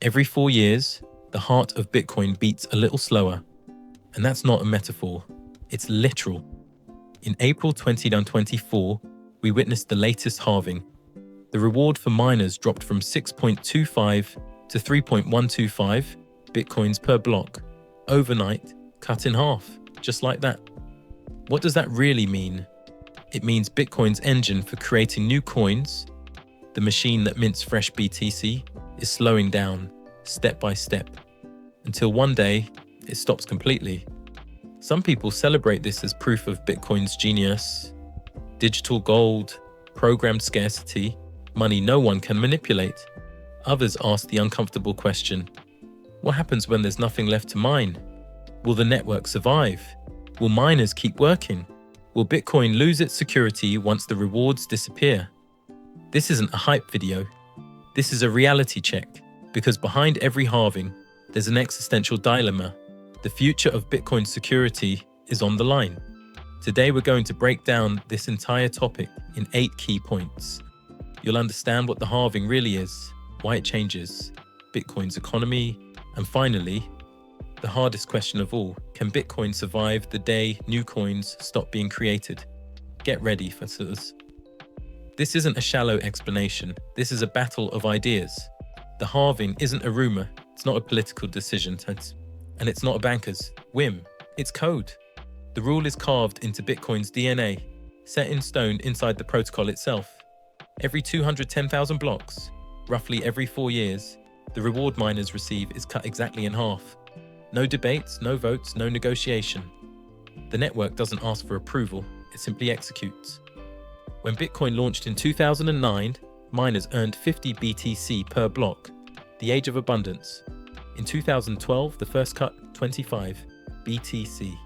Every 4 years, the heart of Bitcoin beats a little slower. And that's not a metaphor, it's literal. In April 2024, we witnessed the latest halving. The reward for miners dropped from 6.25 to 3.125 Bitcoins per block. Overnight, cut in half, just like that. What does that really mean? It means Bitcoin's engine for creating new coins, the machine that mints fresh BTC, is slowing down, step by step, until one day it stops completely. Some people celebrate this as proof of Bitcoin's genius, digital gold, programmed scarcity, money no one can manipulate. Others ask the uncomfortable question, what happens when there's nothing left to mine? Will the network survive? Will miners keep working? Will Bitcoin lose its security once the rewards disappear? This isn't a hype video. This is a reality check, because behind every halving, there's an existential dilemma. The future of Bitcoin's security is on the line. Today we're going to break down this entire topic in 8 key points. You'll understand what the halving really is, why it changes Bitcoin's economy, and finally, the hardest question of all, can Bitcoin survive the day new coins stop being created? Get ready for this. This isn't a shallow explanation, this is a battle of ideas. The halving isn't a rumor, it's not a political decision, and it's not a banker's whim, it's code. The rule is carved into Bitcoin's DNA, set in stone inside the protocol itself. Every 210,000 blocks, roughly every 4 years, the reward miners receive is cut exactly in half. No debates, no votes, no negotiation. The network doesn't ask for approval, it simply executes. When Bitcoin launched in 2009, miners earned 50 BTC per block, the age of abundance. In 2012, the first cut, 25 BTC.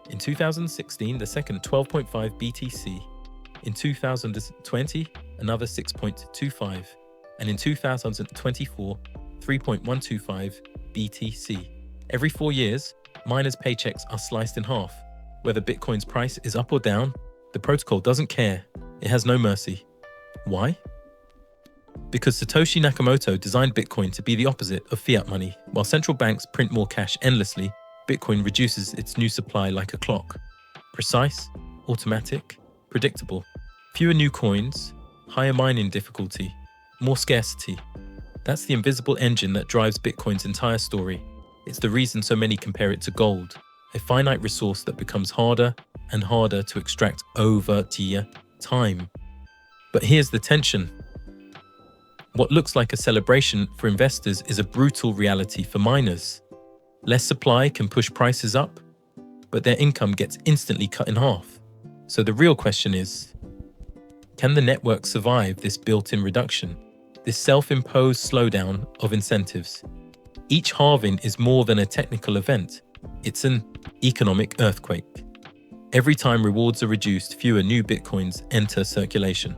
In 2016, the second 12.5 BTC. In 2020, another 6.25. And in 2024, 3.125 BTC. Every 4 years, miners' paychecks are sliced in half. Whether Bitcoin's price is up or down, the protocol doesn't care. It has no mercy. Why? Because Satoshi Nakamoto designed Bitcoin to be the opposite of fiat money. While central banks print more cash endlessly, Bitcoin reduces its new supply like a clock. Precise, automatic, predictable. Fewer new coins, higher mining difficulty, more scarcity. That's the invisible engine that drives Bitcoin's entire story. It's the reason so many compare it to gold, a finite resource that becomes harder and harder to extract over time. But here's the tension. What looks like a celebration for investors is a brutal reality for miners. Less supply can push prices up, but their income gets instantly cut in half. So the real question is, can the network survive this built-in reduction, this self-imposed slowdown of incentives? Each halving is more than a technical event, it's an economic earthquake. Every time rewards are reduced, fewer new Bitcoins enter circulation.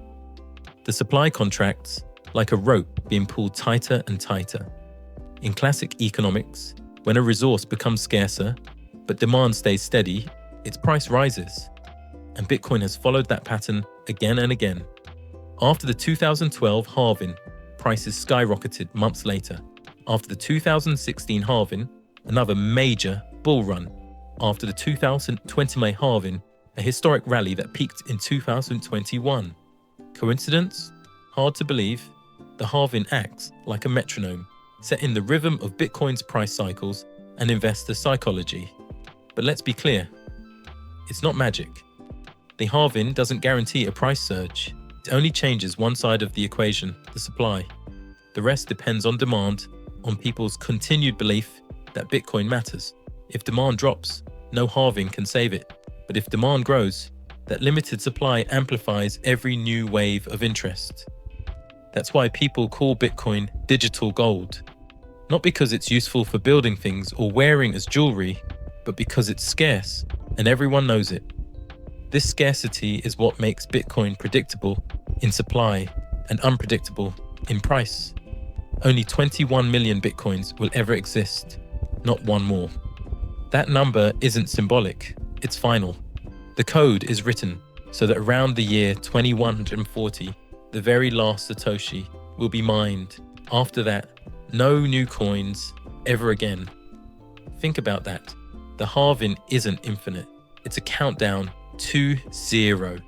The supply contracts like a rope being pulled tighter and tighter. In classic economics, when a resource becomes scarcer, but demand stays steady, its price rises. And Bitcoin has followed that pattern again and again. After the 2012 halving, prices skyrocketed months later. After the 2016 halving, another major bull run. After the 2020 May halving, a historic rally that peaked in 2021. Coincidence? Hard to believe. The halving acts like a metronome, set in the rhythm of Bitcoin's price cycles and investor psychology. But let's be clear, it's not magic. The halving doesn't guarantee a price surge. It only changes one side of the equation, the supply. The rest depends on demand, on people's continued belief that Bitcoin matters. If demand drops, no halving can save it. But if demand grows, that limited supply amplifies every new wave of interest. That's why people call Bitcoin digital gold. Not because it's useful for building things or wearing as jewelry, but because it's scarce and everyone knows it. This scarcity is what makes Bitcoin predictable in supply and unpredictable in price. Only 21 million Bitcoins will ever exist, not one more. That number isn't symbolic, it's final. The code is written so that around the year 2140, the very last satoshi will be mined. After that, No new coins ever again. Think about that. The halving isn't infinite. It's a countdown to zero.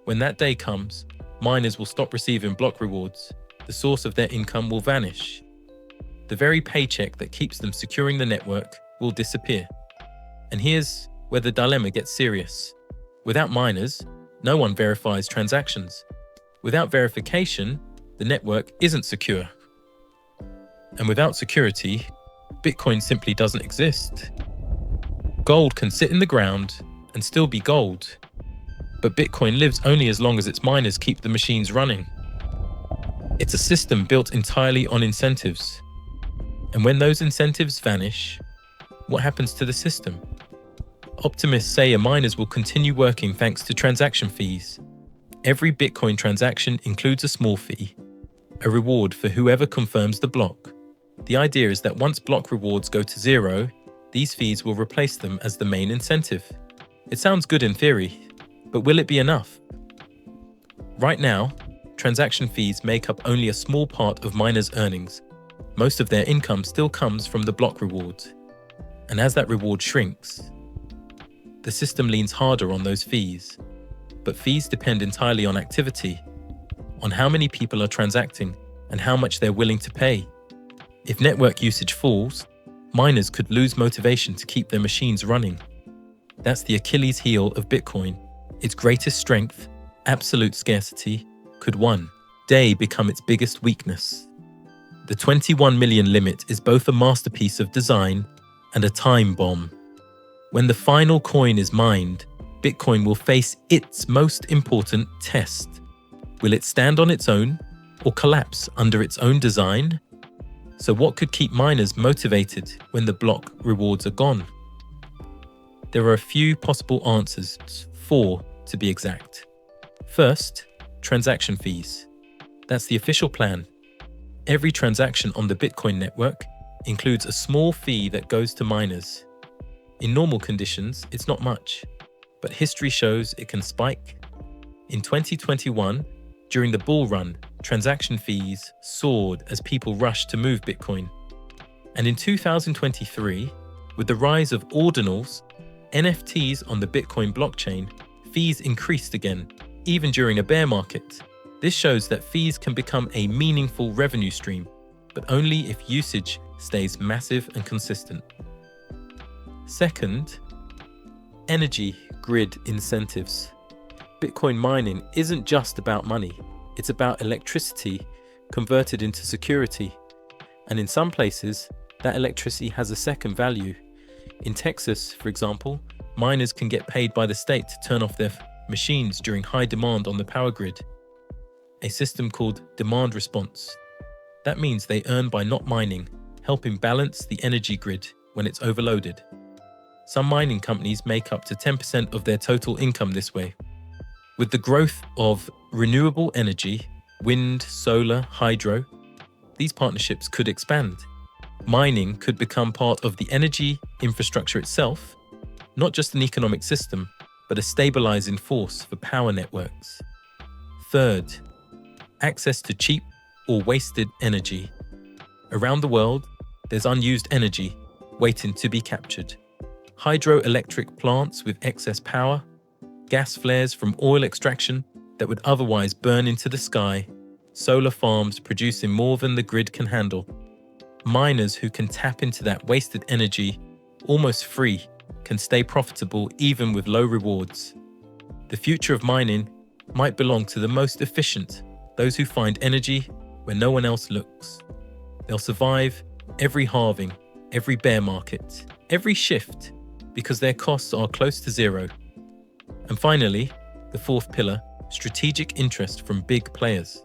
When that day comes, miners will stop receiving block rewards. The source of their income will vanish. The very paycheck that keeps them securing the network will disappear. And here's where the dilemma gets serious. Without miners, no one verifies transactions. Without verification, the network isn't secure. And without security, Bitcoin simply doesn't exist. Gold can sit in the ground and still be gold, but Bitcoin lives only as long as its miners keep the machines running. It's a system built entirely on incentives. And when those incentives vanish, what happens to the system? Optimists say miners will continue working thanks to transaction fees. Every Bitcoin transaction includes a small fee, a reward for whoever confirms the block. The idea is that once block rewards go to zero, these fees will replace them as the main incentive. It sounds good in theory, but will it be enough? Right now, transaction fees make up only a small part of miners' earnings. Most of their income still comes from the block reward. And as that reward shrinks, the system leans harder on those fees. But fees depend entirely on activity, on how many people are transacting and how much they're willing to pay. If network usage falls, miners could lose motivation to keep their machines running. That's the Achilles heel of Bitcoin. Its greatest strength, absolute scarcity, could one day become its biggest weakness. The 21 million limit is both a masterpiece of design and a time bomb. When the final coin is mined, Bitcoin will face its most important test. Will it stand on its own or collapse under its own design? So what could keep miners motivated when the block rewards are gone? There are a few possible answers, 4 to be exact. First, transaction fees. That's the official plan. Every transaction on the Bitcoin network includes a small fee that goes to miners. In normal conditions, it's not much, but history shows it can spike. In 2021, during the bull run, transaction fees soared as people rushed to move Bitcoin. And in 2023, with the rise of ordinals, NFTs on the Bitcoin blockchain, fees increased again, even during a bear market. This shows that fees can become a meaningful revenue stream, but only if usage stays massive and consistent. Second, energy grid incentives. Bitcoin mining isn't just about money, it's about electricity converted into security. And in some places, that electricity has a second value. In Texas, for example, miners can get paid by the state to turn off their machines during high demand on the power grid. A system called demand response. That means they earn by not mining, helping balance the energy grid when it's overloaded. Some mining companies make up to 10% of their total income this way. With the growth of renewable energy, wind, solar, hydro, these partnerships could expand. Mining could become part of the energy infrastructure itself, not just an economic system, but a stabilizing force for power networks. Third, access to cheap or wasted energy. Around the world, there's unused energy waiting to be captured. Hydroelectric plants with excess power, gas flares from oil extraction that would otherwise burn into the sky, solar farms producing more than the grid can handle. Miners who can tap into that wasted energy almost free can stay profitable even with low rewards. The future of mining might belong to the most efficient, those who find energy where no one else looks. They'll survive every halving, every bear market, every shift, because their costs are close to zero. And finally, the fourth pillar, strategic interest from big players.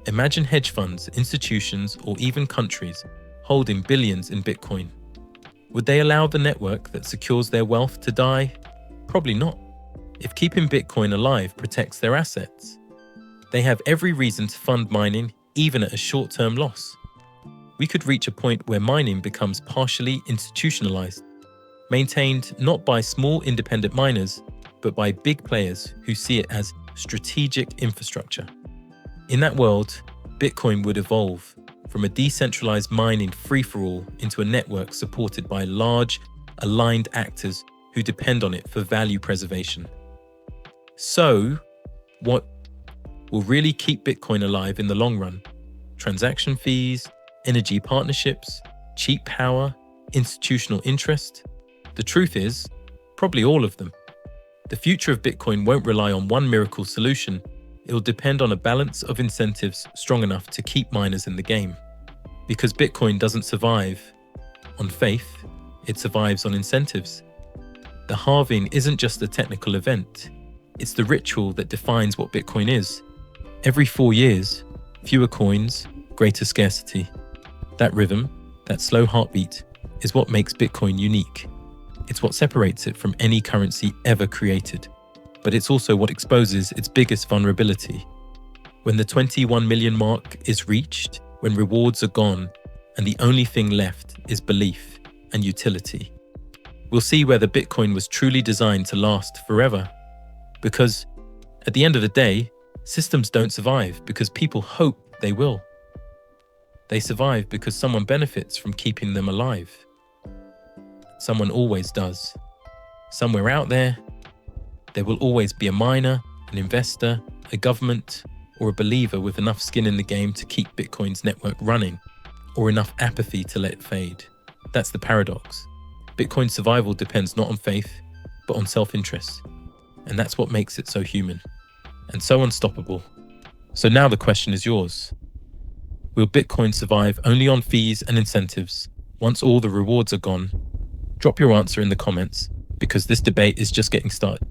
Imagine hedge funds, institutions, or even countries holding billions in Bitcoin. Would they allow the network that secures their wealth to die? Probably not. If keeping Bitcoin alive protects their assets, they have every reason to fund mining, even at a short-term loss. We could reach a point where mining becomes partially institutionalized, maintained not by small independent miners, but by big players who see it as strategic infrastructure. In that world, Bitcoin would evolve from a decentralized mining free-for-all into a network supported by large, aligned actors who depend on it for value preservation. So, what will really keep Bitcoin alive in the long run? Transaction fees, energy partnerships, cheap power, institutional interest? The truth is, probably all of them. The future of Bitcoin won't rely on one miracle solution. It will depend on a balance of incentives strong enough to keep miners in the game. Because Bitcoin doesn't survive on faith, it survives on incentives. The halving isn't just a technical event, it's the ritual that defines what Bitcoin is. Every 4 years, fewer coins, greater scarcity. That rhythm, that slow heartbeat, is what makes Bitcoin unique. It's what separates it from any currency ever created. But it's also what exposes its biggest vulnerability. When the 21 million mark is reached, when rewards are gone, and the only thing left is belief and utility, we'll see whether Bitcoin was truly designed to last forever. Because at the end of the day, systems don't survive because people hope they will. They survive because someone benefits from keeping them alive. Someone always does. Somewhere out there will always be a miner, an investor, a government, or a believer with enough skin in the game to keep Bitcoin's network running, or enough apathy to let it fade. That's the paradox. Bitcoin's survival depends not on faith, but on self-interest. And that's what makes it so human, and so unstoppable. So now the question is yours. Will Bitcoin survive only on fees and incentives once all the rewards are gone? Drop your answer in the comments, because this debate is just getting started.